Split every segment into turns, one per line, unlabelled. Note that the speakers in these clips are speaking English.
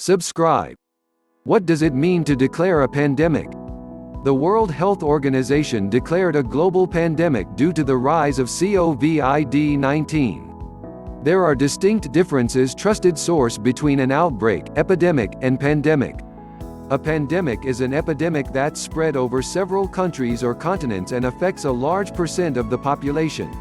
Subscribe. What does it mean to declare a pandemic? The World Health Organization declared a global pandemic due to the rise of COVID-19. There are distinct differences trusted source between an outbreak, epidemic, and pandemic. A pandemic is an epidemic that's spread over several countries or continents and affects a large percent of the population.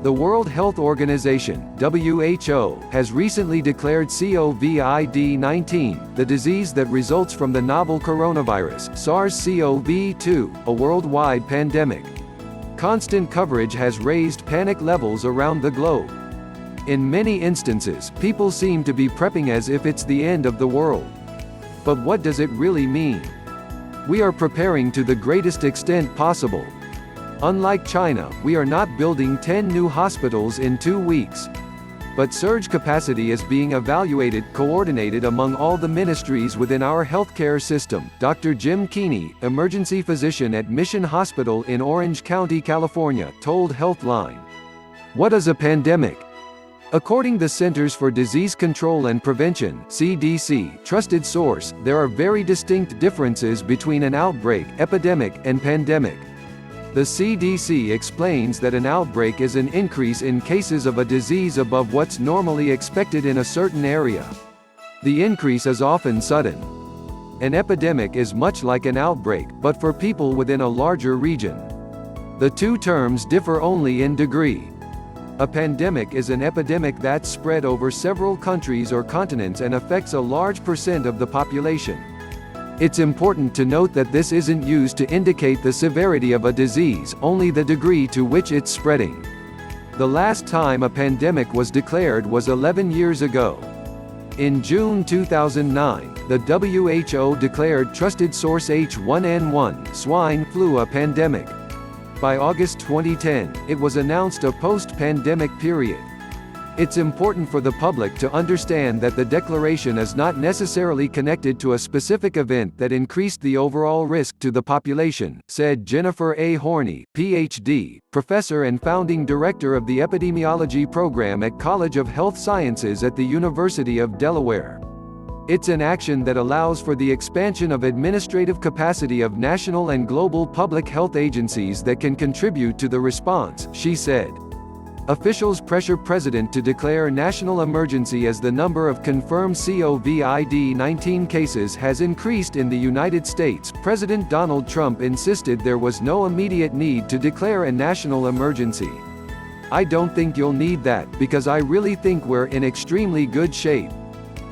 The World Health Organization (WHO) has recently declared COVID-19, the disease that results from the novel coronavirus, SARS-CoV-2, a worldwide pandemic. Constant coverage has raised panic levels around the globe. In many instances, people seem to be prepping as if it's the end of the world. But what does it really mean? We are preparing to the greatest extent possible. Unlike China, we are not building 10 new hospitals in 2 weeks. But surge capacity is being evaluated, coordinated among all the ministries within our healthcare system. Dr. Jim Keeney, emergency physician at Mission Hospital in Orange County, California, told Healthline. What is a pandemic? According to the Centers for Disease Control and Prevention (CDC) trusted source, there are very distinct differences between an outbreak, epidemic, and pandemic. The CDC explains that an outbreak is an increase in cases of a disease above what's normally expected in a certain area. The increase is often sudden. An epidemic is much like an outbreak, but for people within a larger region. The two terms differ only in degree. A pandemic is an epidemic that's spread over several countries or continents and affects a large percent of the population. It's important to note that this isn't used to indicate the severity of a disease, only the degree to which it's spreading. The last time a pandemic was declared was 11 years ago. In June 2009, the WHO declared trusted source H1N1 swine flu a pandemic. By August 2010, it was announced a post-pandemic period. It's important for the public to understand that the declaration is not necessarily connected to a specific event that increased the overall risk to the population, said Jennifer A. Horney, Ph.D., professor and founding director of the epidemiology program at College of Health Sciences at the University of Delaware. It's an action that allows for the expansion of administrative capacity of national and global public health agencies that can contribute to the response, she said. Officials pressure President to declare national emergency as the number of confirmed COVID-19 cases has increased in the United States. President Donald Trump insisted there was no immediate need to declare a national emergency. I don't think you'll need that, because I really think we're in extremely good shape.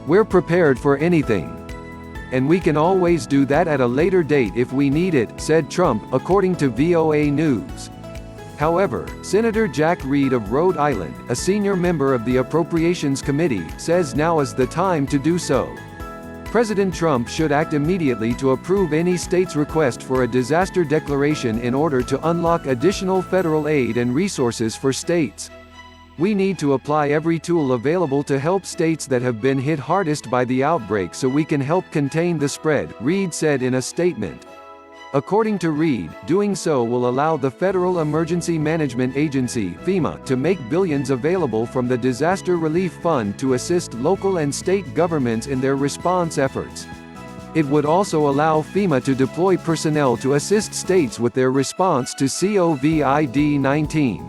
We're prepared for anything. And we can always do that at a later date if we need it, said Trump, according to VOA News. However, Senator Jack Reed of Rhode Island, a senior member of the Appropriations Committee, says now is the time to do so. President Trump should act immediately to approve any state's request for a disaster declaration in order to unlock additional federal aid and resources for states. We need to apply every tool available to help states that have been hit hardest by the outbreak so we can help contain the spread, Reed said in a statement. According to Reed, doing so will allow the Federal Emergency Management Agency (FEMA) to make billions available from the Disaster Relief Fund to assist local and state governments in their response efforts. It would also allow FEMA to deploy personnel to assist states with their response to COVID-19.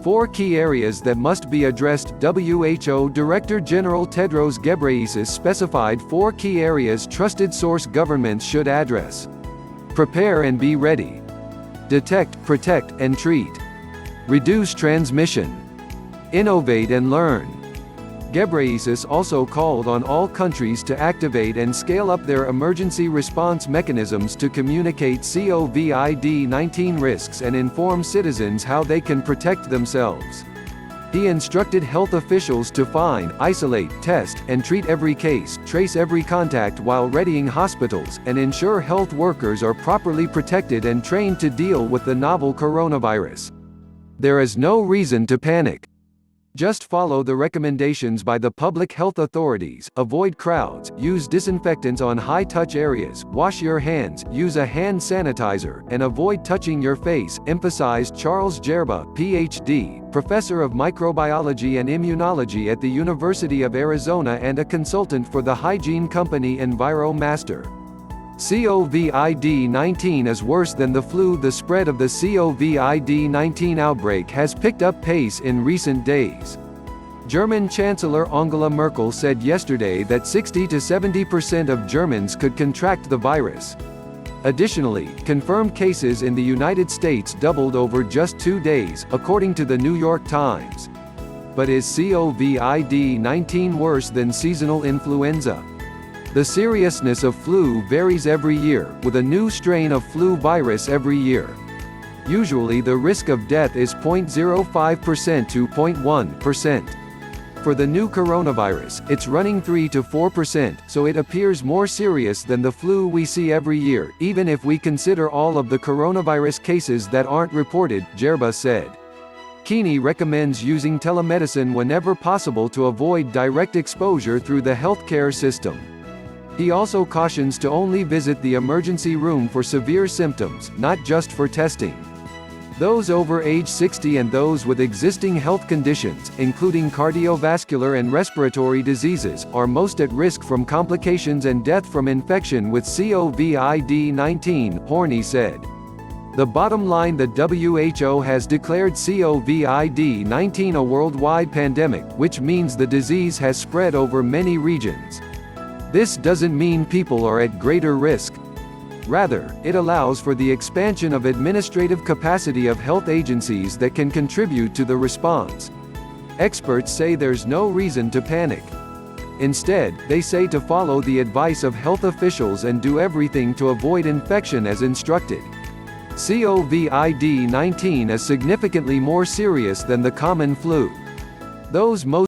4 key areas that must be addressed. WHO Director General Tedros Ghebreyesus specified 4 key areas trusted source governments should address. Prepare and be ready. Detect, protect, and treat. Reduce transmission. Innovate and learn. Ghebreyesus also called on all countries to activate and scale up their emergency response mechanisms to communicate COVID-19 risks and inform citizens how they can protect themselves. He instructed health officials to find, isolate, test, and treat every case, trace every contact while readying hospitals, and ensure health workers are properly protected and trained to deal with the novel coronavirus. There is no reason to panic. Just follow the recommendations by the public health authorities, avoid crowds, use disinfectants on high-touch areas, wash your hands, use a hand sanitizer, and avoid touching your face, emphasized Charles Jerba, Ph.D., professor of microbiology and immunology at the University of Arizona and a consultant for the hygiene company EnviroMaster. COVID-19 is worse than the flu. The spread of the COVID-19 outbreak has picked up pace in recent days. German Chancellor Angela Merkel said yesterday that 60 to 70% of Germans could contract the virus. Additionally, confirmed cases in the United States doubled over just 2 days, according to the New York Times. But is COVID-19 worse than seasonal influenza? The seriousness of flu varies every year, with a new strain of flu virus every year. Usually the risk of death is 0.05% to 0.1%. For the new coronavirus, it's running 3 to 4%, so it appears more serious than the flu we see every year, even if we consider all of the coronavirus cases that aren't reported, Jerba said. Keeney recommends using telemedicine whenever possible to avoid direct exposure through the healthcare system. He also cautions to only visit the emergency room for severe symptoms, not just for testing. Those over age 60 and those with existing health conditions, including cardiovascular and respiratory diseases, are most at risk from complications and death from infection with COVID-19, Horney said. The bottom line: the WHO has declared COVID-19 a worldwide pandemic, which means the disease has spread over many regions. This doesn't mean people are at greater risk. Rather, it allows for the expansion of administrative capacity of health agencies that can contribute to the response. Experts say there's no reason to panic. Instead, they say to follow the advice of health officials and do everything to avoid infection as instructed. COVID-19 is significantly more serious than the common flu. Those most